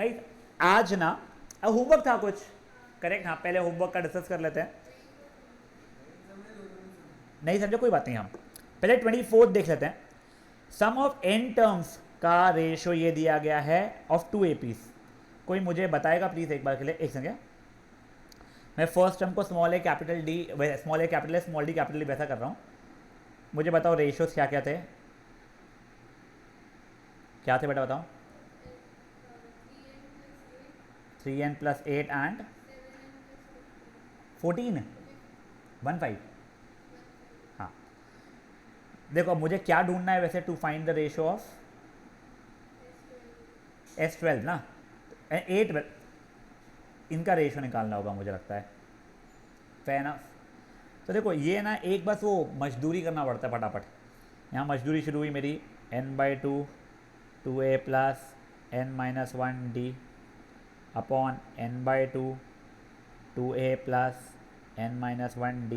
Right. आज ना homework था कुछ, करेक्ट। हाँ, पहले होमवर्क का डिस्कस कर लेते हैं। नहीं समझे कोई बात नहीं, हम पहले 24 देख लेते हैं। सम ऑफ एन टर्म्स का रेशो ये दिया गया है ऑफ टू एपीस। कोई मुझे बताएगा प्लीज एक बार के लिए, एक सेकंड। मैं फर्स्ट टर्म को small A capital D, small A capital A small D capital D वैसा कर रहा हूँ। मुझे बताओ रेशियोज क्या क्या थे, क्या थे बेटा बताओ। 3n+8 and 14 1 5। हाँ देखो, मुझे क्या ढूंढना है वैसे to find the ratio of S12 ना, 8, इनका रेशियो निकालना होगा मुझे लगता है। फेयर ना। तो देखो ये ना एक बस वो मजदूरी करना पड़ता है फटाफट। यहाँ मजदूरी शुरू हुई मेरी, n/2 2a plus n-1d upon n/2 2a plus n-1d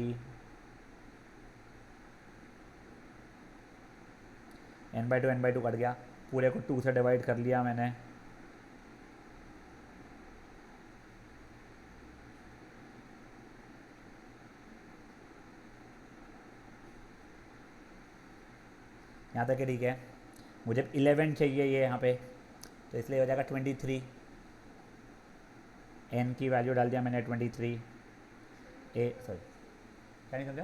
n/2 cut गया, पूरे को 2 से डिवाइड कर लिया मैंने। यहाँ तक ठीक है। मुझे 11 चाहिए ये यहाँ पे, तो इसलिए हो जाएगा 23। n की वैल्यू डाल दिया मैंने 23। सॉरी क्या नहीं समझा।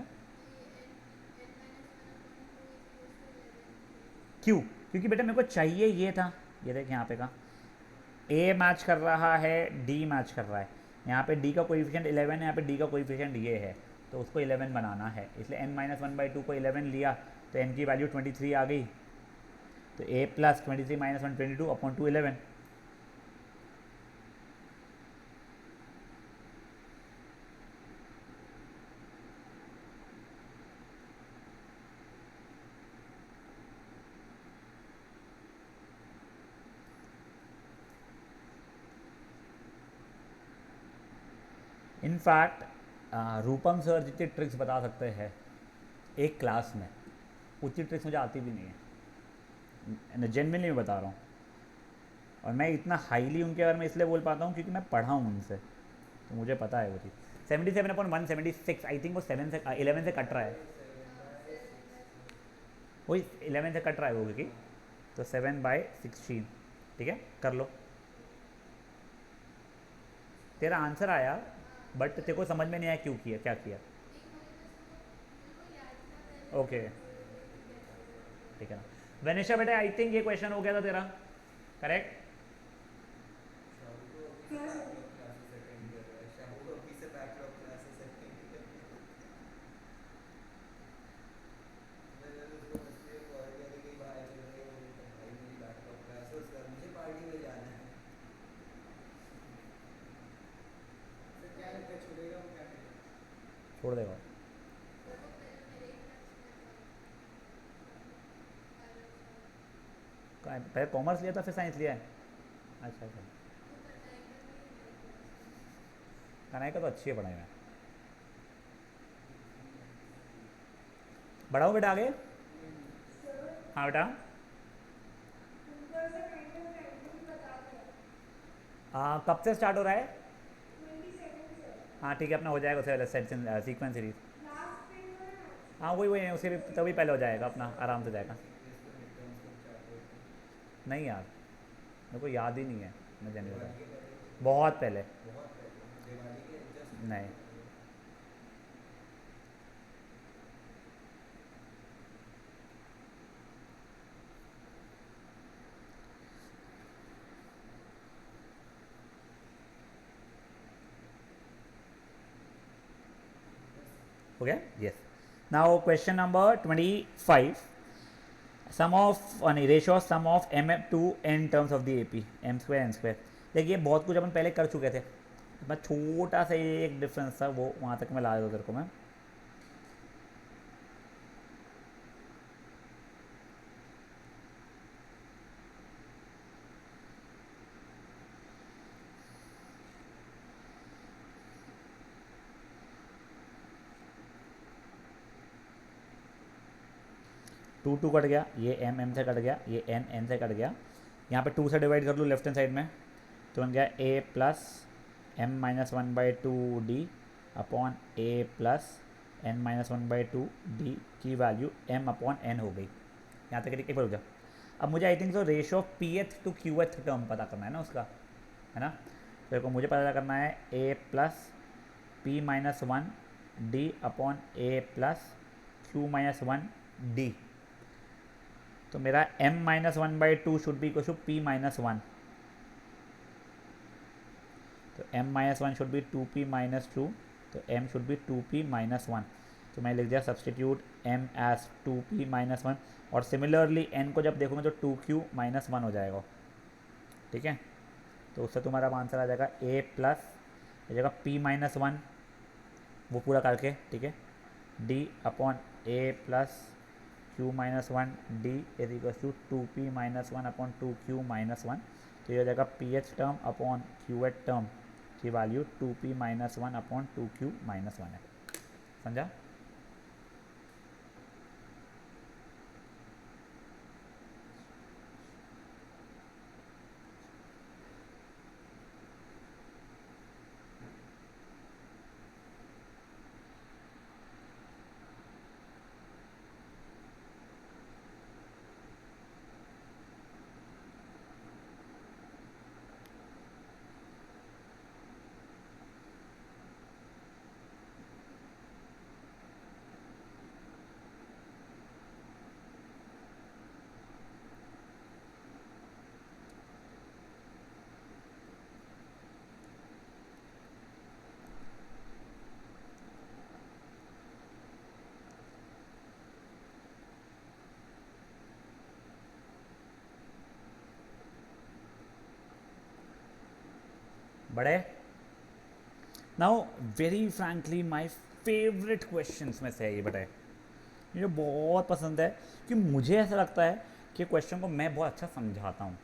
क्यों? क्योंकि बेटा मेरे को चाहिए ये था, ये देख यहाँ पे का a मैच कर रहा है, d मैच कर रहा है। यहाँ पे d का कोएफिशिएंट 11 है, यहाँ पे d का कोएफिशिएंट ये है, तो उसको 11 बनाना है। इसलिए n-1/2 को 11 लिया तो n की वैल्यू 23 आ गई। तो a plus 23 - 1 22 upon 2 11। In fact Rupam sir जितनी ट्रिक्स बता सकते हैं एक क्लास में, उतनी ट्रिक्स मुझे आती भी नहीं है, जेन्युइनली मैं बता रहा हूँ। और मैं इतना हाईली उनके बारे में इसलिए बोल पाता हूँ क्योंकि मैं पढ़ा हूँ उनसे, तो मुझे पता है वो चीज़। 77/176 आई थिंक वो 7 से 11 से कट रहा है, वही 11 से कट रहा है वो, क्योंकि तो 7/16। ठीक है कर लो, तेरा आंसर आया, बट तेरे को समझ में नहीं आया क्यों किया, क्या किया। ओके ठीक है ना। वेनिशा बेटा आई थिंक ये क्वेश्चन हो गया था तेरा, करेक्ट। छोड़ देगा। पहले कॉमर्स लिया था फिर साइंस लिया है। अच्छा अच्छा, कनाई का तो अच्छी है पढ़ाई में। बढ़ाओ बेटा आगे। हाँ बेटा, कब से स्टार्ट हो रहा है? हाँ ठीक है, अपना हो जाएगा उसे सीक्वेंस सीरीज। हाँ वही वही उसे भी तभी पहले हो जाएगा, अपना आराम से जाएगा। नहीं यार, मेरे को याद ही नहीं है, मैं जनरल बहुत पहले। नहीं हो गया। Yes, now question number 25। Sum of ratio of sum of m2 n terms of the AP m² n²। देखिए बहुत कुछ अपन पहले कर चुके थे, बस छोटा सा एक डिफरेंस था, वो वहाँ तक मैं ला देता तेरे को मैं। टू कट गया, ये m से कट गया, ये n से कट गया। यहाँ पे 2 से डिवाइड कर लूँ लेफ्ट हैंड साइड में, तो बन गया A plus M minus one by two D upon A plus N minus one by two D की वैल्यू एम अपॉन एन हो गई। यहाँ तक एक बार हो जाओ। अब मुझे I think so ratio of P एथ टू क्यू एथ टर्म पता करना है ना उसका, है ना। तो देखो मुझे पता करना है A plus P minus one D upon A plus Q minus one D. तो मेरा m minus one by two should be equal to P minus one. तो m minus one should be two P minus two, तो m should be two P minus one. तो मैं लिख दिया substitute m as two P minus one, और similarly n को जब देखोगे तो टू क्यू माइनस वन हो जाएगा, ठीक है। तो उससे तुम्हारा आंसर आ जाएगा a प्लस हो जाएगा p माइनस वन, वो पूरा करके, ठीक है, d upon a plus Q minus one D is equal to two P minus one upon two Q minus one. तो ये हो जाएगा P H term upon Q H term की value two P minus one upon two Q minus one है। समझा? बड़े now very frankly my favourite question में से है ये बड़े, मुझे बहुत पसंद है कि मुझे ऐसा लगता है कि क्वेश्चन को मैं बहुत अच्छा समझाता हूँ,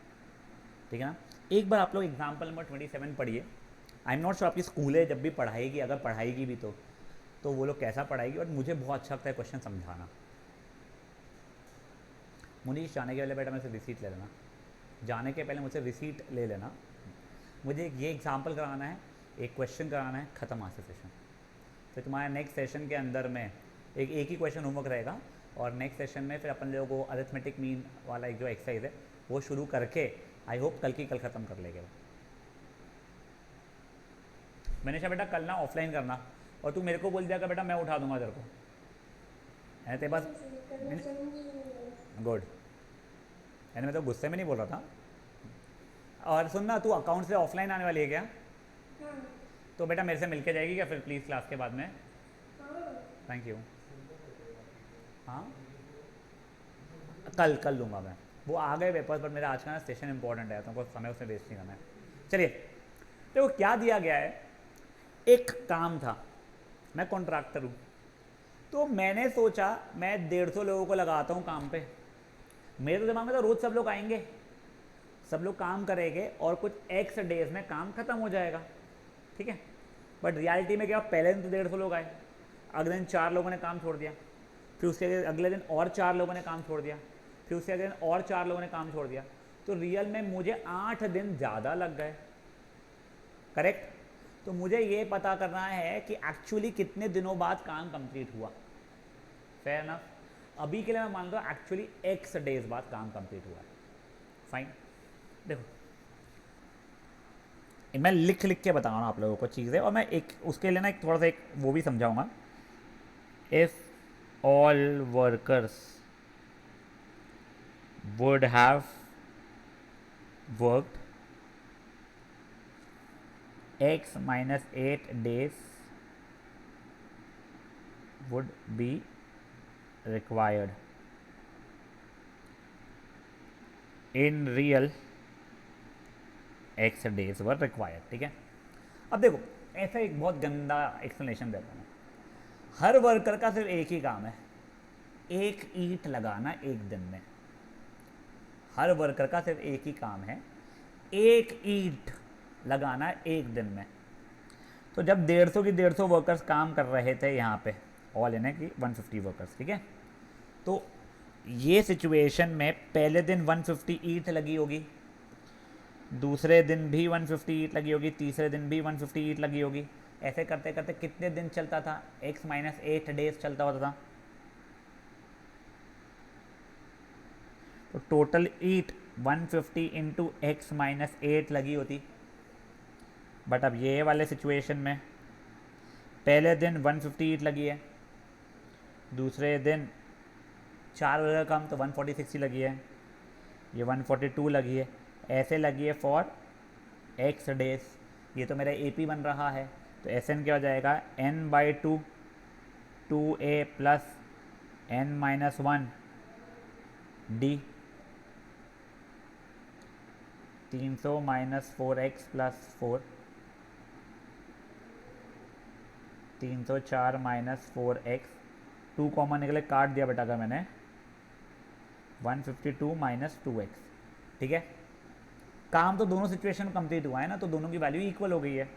ठीक है ना। एक बार आप लोग एग्जाम्पल नंबर 27 पढ़िए। आई एम नॉट श्योर आपकी स्कूल है जब भी पढ़ाएगी, अगर पढ़ाएगी भी तो वो लोग कैसा पढ़ाएगी, और मुझे बहुत अच्छा लगता है क्वेश्चन समझाना। मुनीश जाने के पहले बेटा मुझसे रिसीट ले लेना, जाने के पहले मुझसे रिसीट ले लेना। मुझे ये एग्जाम्पल कराना है, एक क्वेश्चन कराना है, ख़त्म आज से सेशन। फिर तुम्हारे नेक्स्ट सेशन के अंदर में एक ही क्वेश्चन होमवर्क रहेगा, और नेक्स्ट सेशन में फिर अपन लोगों को अरिथमेटिक मीन वाला एक जो एक्सरसाइज है वो शुरू करके आई होप कल की कल ख़त्म कर लेंगे। मैंने कहा बेटा कल ना ऑफलाइन करना, और तू मेरे को बोल दिया कि बेटा मैं उठा दूंगा तेरे को, है तेरे पास। गुड, यानी मैं तो गुस्से में नहीं बोल रहा था। और सुनना, तू अकाउंट से ऑफलाइन आने वाली है क्या? हाँ। तो बेटा मेरे से मिलके जाएगी क्या फिर प्लीज़ क्लास के बाद में? Thank you. हाँ कल लूँगा मैं, वो आ गए पेपर्स, पर मेरा आज का ना सेशन इंपॉर्टेंट है, तो हमको समय उसमें वेस्ट नहीं करना है। चलिए देखो क्या दिया गया है, एक काम था, मैं कॉन्ट्रैक्टर हूँ, तो मैंने सोचा मैं 150 लोगों को लगाता हूँ काम पे। मेरे तो दिमाग में तो रोज़ सब लोग आएंगे, सब लोग काम करेंगे, और कुछ एक्स डेज में काम खत्म हो जाएगा, ठीक है। बट रियलिटी में क्या, पहले दिन तो 150 लोग आए, अगले दिन 4 लोगों ने काम छोड़ दिया, फिर उसके अगले दिन और 4 लोगों ने काम छोड़ दिया, फिर उसके अगले दिन और 4 लोगों ने काम छोड़ दिया। तो रियल में मुझे 8 दिन ज़्यादा लग गए, करेक्ट। तो मुझे ये पता करना है कि एक्चुअली कितने दिनों बाद काम कंप्लीट हुआ। फेयर ना, अभी के लिए मैं मान रहा हूँ एक्चुअली एक्स डेज बाद काम कंप्लीट हुआ है। फाइन, देखो मैं लिख के बता रहा हूँ आप लोगों को चीज़ें, और मैं एक उसके लिए ना एक थोड़ा सा एक वो भी समझाऊंगा। If all workers would have worked x minus 8 days would be required in real x days were required, ठीक है। अब देखो ऐसा एक बहुत गंदा एक्सप्लेनेशन देता हूँ। हर वर्कर का सिर्फ एक ही काम है, एक ईंट लगाना एक दिन में। हर वर्कर का सिर्फ एक ही काम है, एक ईंट लगाना एक दिन में। तो जब 150 की 150 वर्कर्स काम कर रहे थे यहाँ पे, ऑल इन है कि 150 वर्कर्स, ठीक है। तो ये सिचुएशन में पहले दिन 150 ईंट लगी होगी, दूसरे दिन भी 150 ईट लगी होगी, तीसरे दिन भी 150 ईट लगी होगी। ऐसे करते करते कितने दिन चलता था? x माइनस 8 डेज चलता होता था। तो टोटल ईट 150 इंटू एक्स माइनस 8 लगी होती। बट अब ये वाले सिचुएशन में पहले दिन 150 ईट लगी है, दूसरे दिन 4 बजे का कम तो 146 ही लगी है, ये 142 लगी है, ऐसे लगी है फॉर एक्स डेज। ये तो मेरा AP बन रहा है, तो Sn क्या हो जाएगा? n/2 2a plus n-1 d 300 minus 4x plus 4, 304 minus 4x, 2 common निकले, काट दिया बेटा का मैंने, 152 माइनस 2x। ठीक है, काम तो दोनों सिचुएशन कंप्लीट हुआ है ना, तो दोनों की वैल्यू इक्वल हो गई है।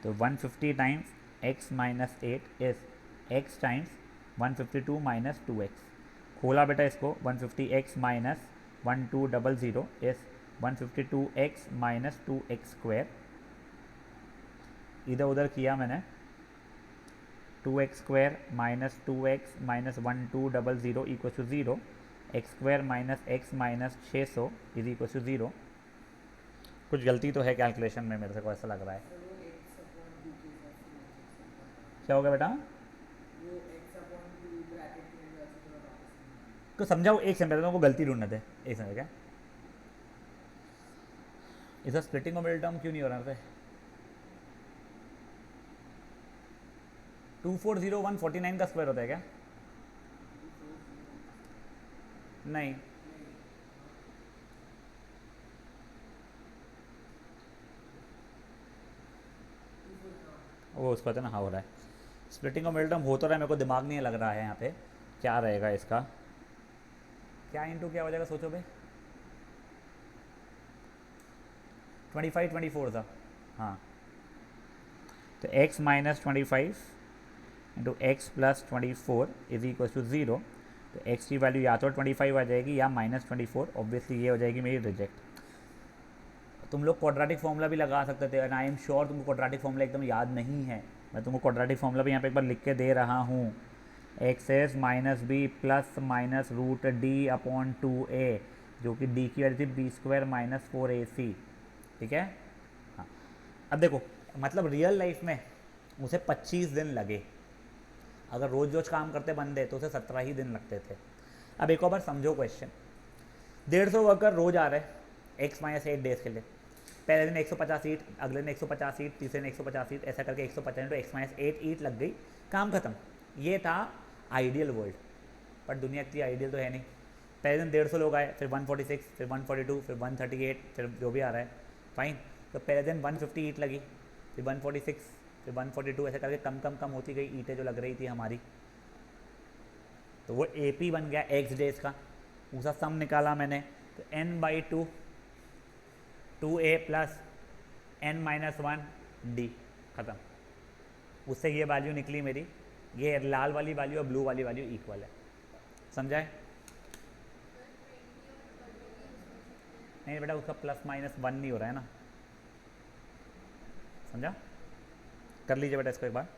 तो 150 times x minus 8 is x times 152 minus 2x। खोला बेटा इसको, 150x minus 1200 is 152x minus 2x square. इधर उधर किया मैंने, 2x square minus 2x minus 1200 equal to 0, x square minus x minus 600 is equal to 0। कुछ गलती तो है कैलकुलेशन में, मेरे को ऐसा लग रहा है। क्या हो गया बेटा? तो समझाओ, एक सेकंड तुमको गलती ढूंढने थे, एक सेकंड। क्या इसका स्प्लिटिंग ओमेडल टर्म क्यों नहीं हो रहा है? 240149 का स्क्वायर होता है क्या? नहीं, वो उसका था ना, हाँ हो रहा है। स्प्लिटिंग ओमेडल टर्म हो तो रहा है, मेरे को दिमाग नहीं लग रहा है यहाँ पे क्या रहेगा इसका। क्या इंटू क्या हो जाएगा सोचो भाई? 25 24 था, हाँ। तो x minus 25 into x plus 24 is equal to 0। तो x की वैल्यू या तो 25 आ जाएगी या माइनस 24। ऑब्वियसली ये हो जाएगी मेरी रिजेक्ट। तुम लोग क्वाड्रेटिक फॉर्मूला भी लगा सकते थे, एंड आई एम श्योर तुमको क्वाड्रेटिक फॉर्मूला एकदम याद नहीं है। मैं तुमको क्वाड्रेटिक फॉर्मूला भी यहाँ पे एक बार लिख के दे रहा हूँ। X's minus b plus minus root d upon 2a, जो कि d की वैल्यू थी बी स्क्वायर माइनस 4ac। ठीक है, हाँ। अब देखो, मतलब रियल लाइफ में उसे 25 दिन लगे, अगर रोज रोज काम करते बंदे तो उसे 17 ही दिन लगते थे। अब एक और बार समझो क्वेश्चन, 150 वर्कर रोज आ रहे x माइनस 8 डेज के लिए। पहले दिन 150 ईट, अगले दिन 150 ईट, तीसरे दिन 150 ईट, ऐसा करके 150 इंटू एक्स माइनस 8 ईट लग गई, काम खत्म। ये था आइडियल वर्ल्ड, पर दुनिया इतनी आइडियल तो है नहीं। पहले दिन 150 लोग आए, फिर 146, फिर 142, फिर 138, फिर जो भी आ रहा है, फाइन। तो पहले दिन 150 ईट लगी, फिर 146, फिर 142, ऐसे करके कम कम कम होती गई ईंटें जो लग रही थी हमारी। तो वो AP बन गया एक्स डेज का, उसका सम निकाला मैंने, तो n/2 2a plus n-1 d, ख़त्म। उससे ये वैल्यू निकली मेरी, ये लाल वाली वैल्यू और ब्लू वाली वैल्यू इक्वल है। समझाए? नहीं बेटा, उसका प्लस माइनस 1 नहीं हो रहा है ना, समझा? कर लीजिए बेटा इसको एक बार।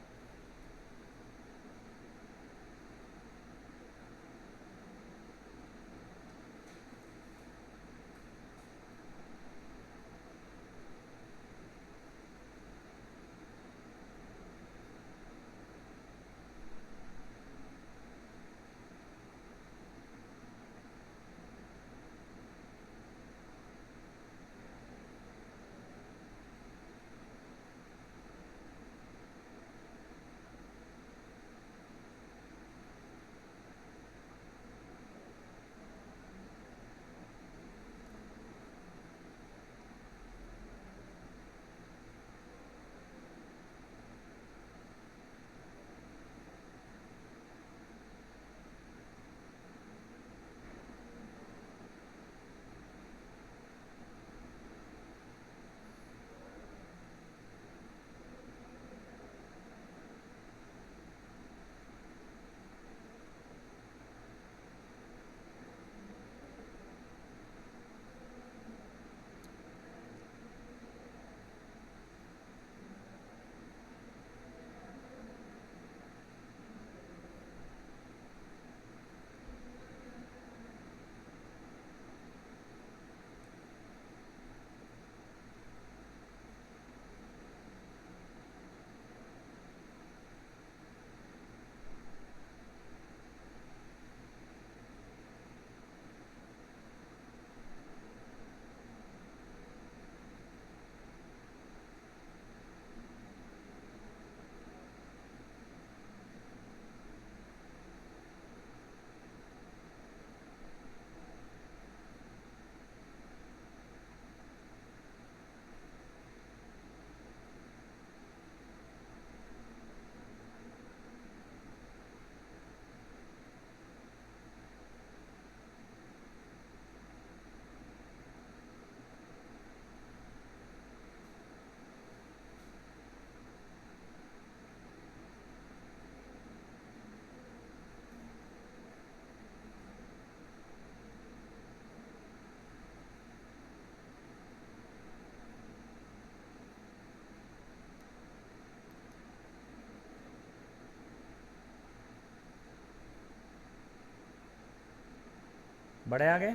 बढ़े आगे।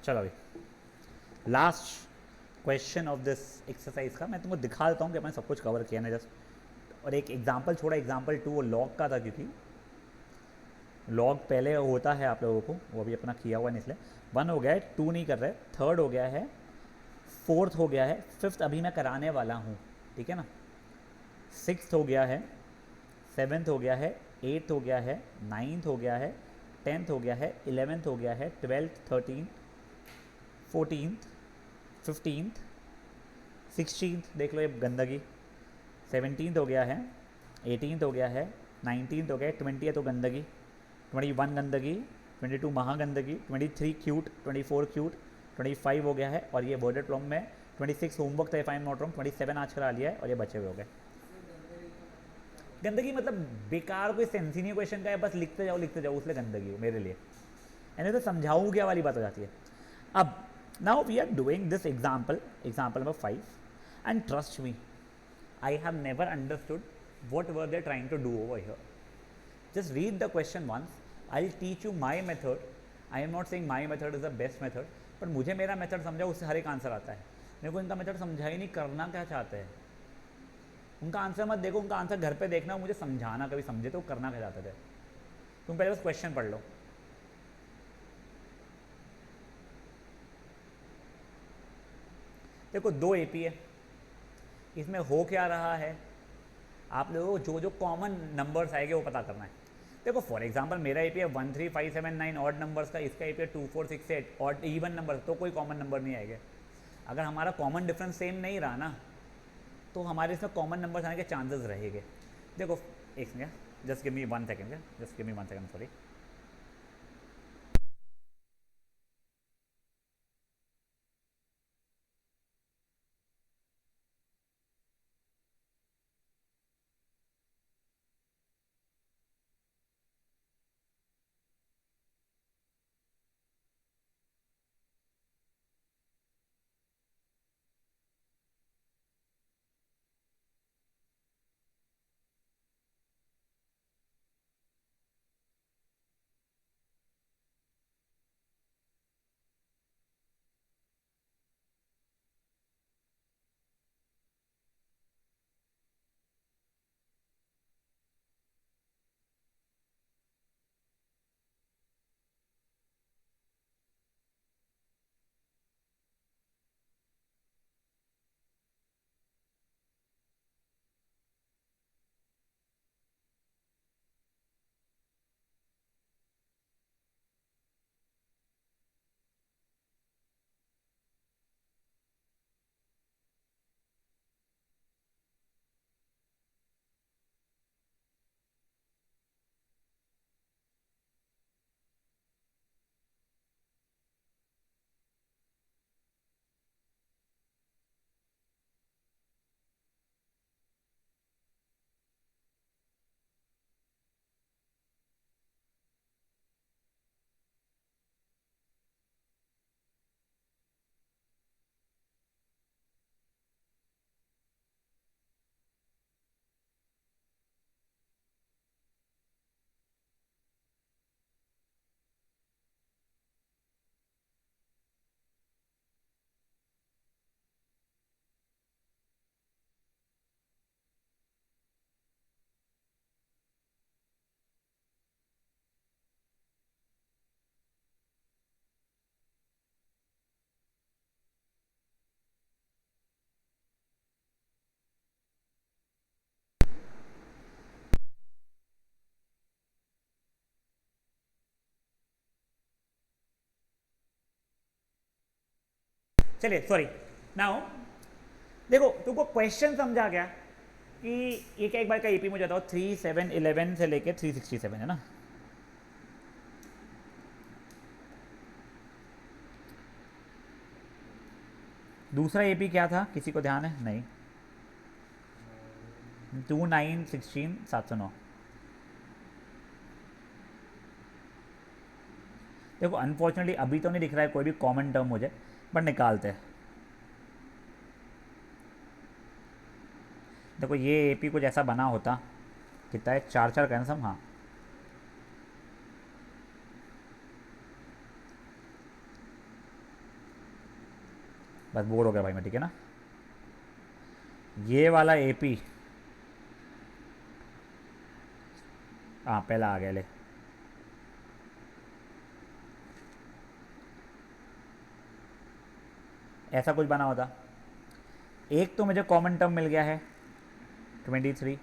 चलो अभी last question of this exercise का मैं तुमको दिखा देता हूँ कि अपने सब कुछ कवर किया ना जस्ट। और एक एग्जांपल छोड़ा, एग्जांपल 2 वो लॉग का था, क्योंकि लॉग पहले होता है आप लोगों को, वो अभी अपना किया हुआ नहीं, इसलिए 1 हो गया है, 2 नहीं कर रहे, 3rd हो गया है, 4th हो गया है, 5th अभी मैं कराने वाला हूँ, ठीक है ना, 6th हो गया है, 7th हो गया है, 8th हो गया है, 9th हो गया है, 10th हो गया है, 11th हो गया है, 12th, 13th, 14th, 15th, 16th देख लो ये गंदगी, 17th हो गया है, 18th हो गया है, 19th हो गया है, 20th तो गंदगी, 21 गंदगी, 22 महागंदगी, 23 क्यूट, 24 क्यूट, 25 हो गया है, और ये वर्डेड प्रॉब्लम में 26 होमवर्क था, if I am not wrong, 27 आज करा लिया है, और ये बचे हुए हो गए। गंदगी मतलब बेकार, कोई सेंस ही नहीं क्वेश्चन का है, बस लिखते जाओ, उसलिए गंदगी हो मेरे लिए, यानी तो समझाऊँ क्या वाली बात हो जाती है। अब now we are doing this example number 5, and trust me, I have never understood what were they trying to do over here. Just read the question once. I'll teach you my method. I am not saying my method is the best method, but मुझे मेरा method समझा, उससे हर एक answer आता है। मेरे को इनका मेथड समझा ही नहीं, करना क्या चाहते हैं। उनका आंसर मत देखो, उनका आंसर घर पे देखना, मुझे समझाना, कभी समझे तो करना क्या चाहते थे। तुम पहले बस क्वेश्चन पढ़ लो। देखो 2 AP है, इसमें हो क्या रहा है, आप लोगों को जो कॉमन नंबर्स आएंगे वो पता करना है। देखो फॉर एग्जांपल मेरा एपी है 1 3 5 7 9 ऑड नंबर्स का, इसका एपी है 2 4 6 8 ऑड इवन नंबर, तो कोई कॉमन नंबर नहीं आएगा। अगर हमारा कॉमन डिफरेंस सेम नहीं रहा ना, तो हमारे इसमें कॉमन नंबर्स आने के चांसेस रहेंगे। देखो एक second, just give me 1 second, just give me 1 second, sorry. चलिए सॉरी। नाउ देखो तुमको क्वेश्चन समझा गया कि ये क्या, एक बार का एपी मुझे बताओ, 3 7 11 से लेके 367 है ना। दूसरा एपी क्या था, किसी को ध्यान है? नहीं, 2 9 16 709। देखो अनफॉर्चुनेटली अभी तो नहीं दिख रहा है कोई भी कॉमन टर्म मुझे, बट निकालते हैं। देखो ये ए पी कुछ ऐसा बना होता, कितना है, 4 4 कैंसम, हाँ बस बोर हो गया भाई मैं, ठीक है ना। ये वाला ए पी, हाँ पहला आ गया ले, ऐसा कुछ बना होता। एक तो मुझे कॉमन टर्म मिल गया है 23,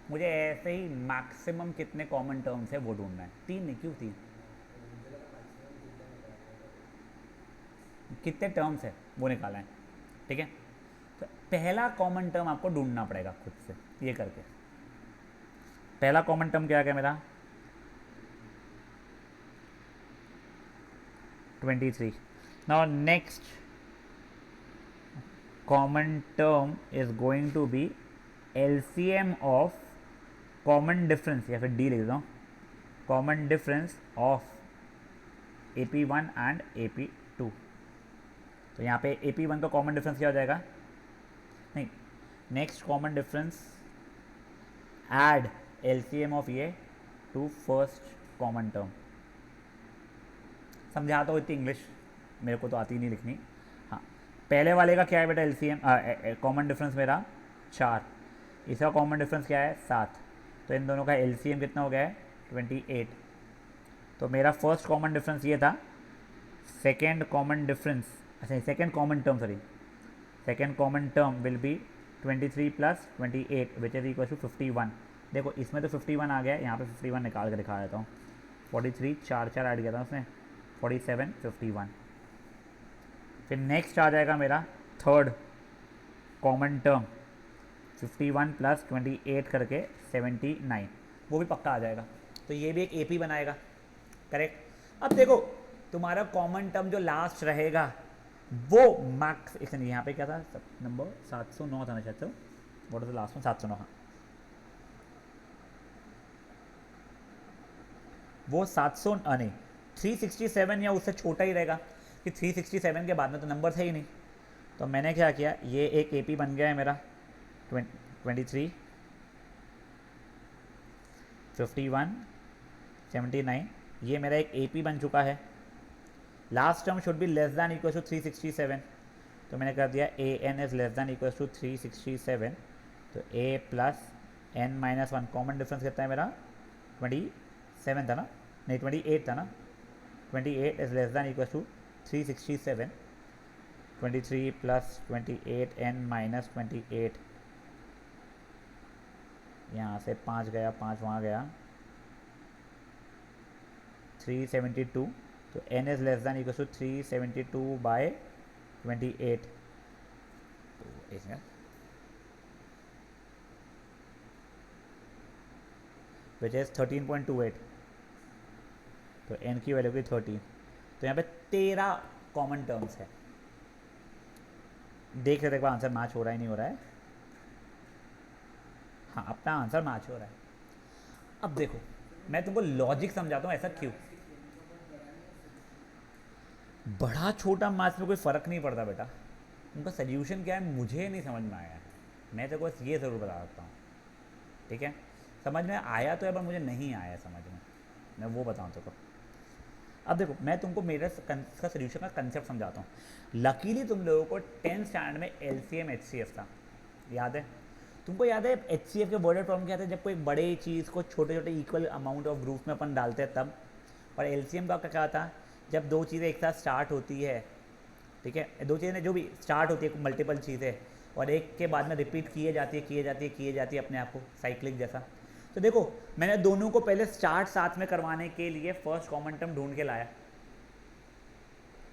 मुझे ऐसे ही मैक्सिमम कितने कॉमन टर्म्स है वो ढूंढना है। 3 नहीं, क्यों 3, कितने टर्म्स है वो निकालना है, ठीक है। तो पहला कॉमन टर्म आपको ढूंढना पड़ेगा खुद से, ये करके। पहला कॉमन टर्म क्या है मेरा, 23। Now next common term is going to be LCM of common difference, या फिर D लिख देता हूँ, common difference of AP1 and AP2। तो यहाँ पे AP1 का common difference क्या हो जाएगा, नहीं, next common difference add LCM of ये to first common term। समझाता हूँ, इतनी इंग्लिश मेरे को तो आती नहीं लिखनी। हाँ, पहले वाले का क्या है बेटा, एलसीएम कॉमन डिफरेंस मेरा 4, इसका कॉमन डिफरेंस क्या है 7, तो इन दोनों का एलसीएम कितना हो गया है 28। तो मेरा फर्स्ट कॉमन डिफरेंस ये था, सेकेंड कॉमन डिफरेंस, अच्छा second common term, sorry second common term will be 23 + 28 which is equal to 51। देखो इसमें तो 51 आ गया, यहाँ पे 51 निकाल के दिखा देता हूँ। 43 4 4 ऐड किया था उसने, 47 51। फिर नेक्स्ट आ जाएगा मेरा थर्ड कॉमन टर्म 51 + 28 करके 79, वो भी पक्का आ जाएगा। तो ये भी एक एपी बनाएगा, करेक्ट। अब देखो तुम्हारा कॉमन टर्म जो लास्ट रहेगा वो मैक्स, इसलिए यहाँ पे क्या था नंबर 709 था ना शायद, what is the last one, 709, हाँ वो 700 नहीं 367 या उससे छोटा ही रहेगा, कि 367 के बाद में तो नंबर था ही नहीं। तो मैंने क्या किया, ये एक एपी बन गया है मेरा 23 51 79, ये मेरा एक एपी बन चुका है। Last term should be less than equal to 367, तो मैंने कर दिया A N is less than equal to 367, तो a + n - 1 कॉमन डिफरेंस कितना है मेरा 27 था ना, नहीं 28 था ना, 28 is less than equal to 367, 23 + 28 n - 28, यहाँ से 5 गया, 5 वहाँ गया, 372, तो n is less than equal to 372/28, तो इसमें विच इज 13.28, तो n की वैल्यू की 13। तो यहाँ पे 13 कॉमन टर्म्स है। देख रहे थे आंसर मैच हो रहा है नहीं हो रहा है, हाँ अपना आंसर मैच हो रहा है। अब देखो मैं तुमको लॉजिक समझाता हूँ, ऐसा क्यों। बड़ा छोटा मैथ्स में कोई फ़र्क नहीं पड़ता बेटा, उनका सोल्यूशन क्या है मुझे नहीं समझ में आया है, मैं तो बस ये ज़रूर बता सकता हूँ, ठीक है। समझ में आया तो है पर मुझे नहीं आया समझ में, मैं वो बताऊँ तो। अब देखो मैं तुमको मेरा इसका सोल्यूशन का कंसेप्ट समझाता हूँ। लकीली तुम लोगों को 10th स्टैंडर्ड में एलसीएम एचसीएफ था, याद है तुमको, याद है एचसीएफ के वर्डेड प्रॉब्लम क्या था, जब कोई बड़े चीज़ को छोटे छोटे इक्वल अमाउंट ऑफ ग्रुप में अपन डालते हैं तब। और एलसीएम का क्या था, जब दो चीज़ें एक साथ स्टार्ट होती है, ठीक है, दो चीज़ें जो भी स्टार्ट होती है मल्टीपल चीज़ें और एक के बाद में रिपीट किए जाती है अपने आप को, साइक्लिक जैसा। तो देखो मैंने दोनों को पहले स्टार्ट साथ में करवाने के लिए फर्स्ट कॉमन टर्म ढूंढ के लाया,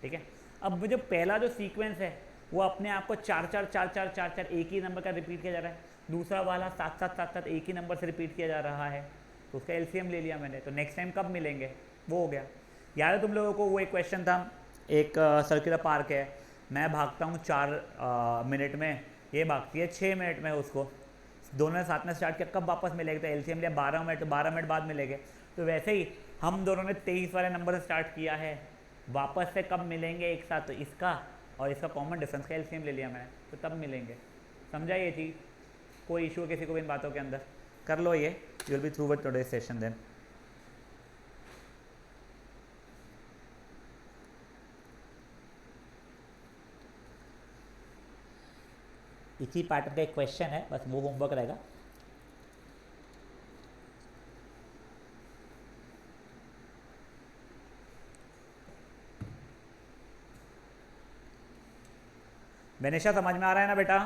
ठीक है। अब मुझे पहला जो सीक्वेंस है वो अपने आप को 4 4 4 4 4 4 एक ही नंबर का रिपीट किया जा रहा है, दूसरा वाला 7 7 7 7 एक ही नंबर से रिपीट किया जा रहा है, तो उसका एलसीएम ले लिया मैंने। तो नेक्स्ट टाइम कब मिलेंगे वो हो गया। याद है तुम लोगों को वो एक क्वेश्चन था, एक सर्कुलर पार्क है, मैं भागता हूँ 4 मिनट में, ये भागती है 6 मिनट में, उसको दोनों ने साथ में स्टार्ट किया, कब वापस मिलेगा, तो एलसीएम लिया 12 मिनट, तो 12 मिनट बाद मिलेंगे। तो वैसे ही हम दोनों ने 23 वाले नंबर से स्टार्ट किया है, वापस से कब मिलेंगे एक साथ, तो इसका और इसका कॉमन डिफरेंस का एलसीएम ले लिया मैंने, तो तब मिलेंगे। समझा ये चीज़? कोई इशू किसी को भी इन बातों के अंदर? कर लो ये, you will be through with today session then. इसी पैटर्न का एक क्वेश्चन है, बस वो होमवर्क रहेगा। बेनिशा समझ में आ रहा है ना बेटा?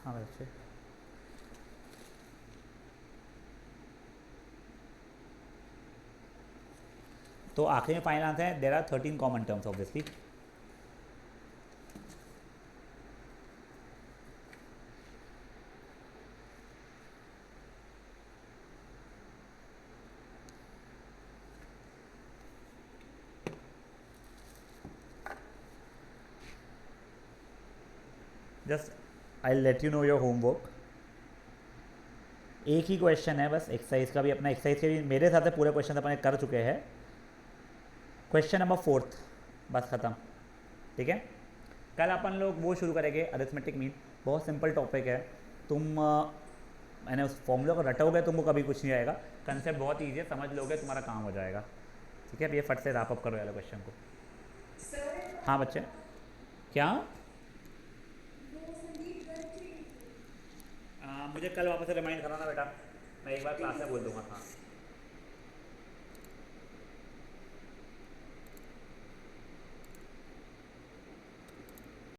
हाँ बच्चे, तो आखिरी में फाइनल आंसर है, there are 13 common terms obviously. Just I let you know your homework. एक ही क्वेश्चन है बस, एक्सरसाइज का भी अपना, एक्सरसाइज के भी मेरे साथ पूरे क्वेश्चन अपने कर चुके हैं। क्वेश्चन नंबर 4 बस ख़त्म, ठीक है। कल अपन लोग वो शुरू करेंगे, अरिथमेटिक मीन, बहुत सिंपल टॉपिक है। तुम मैंने उस फॉर्मूला को रटोगे तुमको कभी कुछ नहीं आएगा, कंसेप्ट बहुत ईजी है, समझ लोगे तुम्हारा काम हो जाएगा, ठीक है। अब ये फट से रैप अप करो वाले क्वेश्चन को। हाँ बच्चे, क्या? मुझे कल वापस से रिमाइंड कराना बेटा, मैं एक बार क्लास में बोल दूँगा। हाँ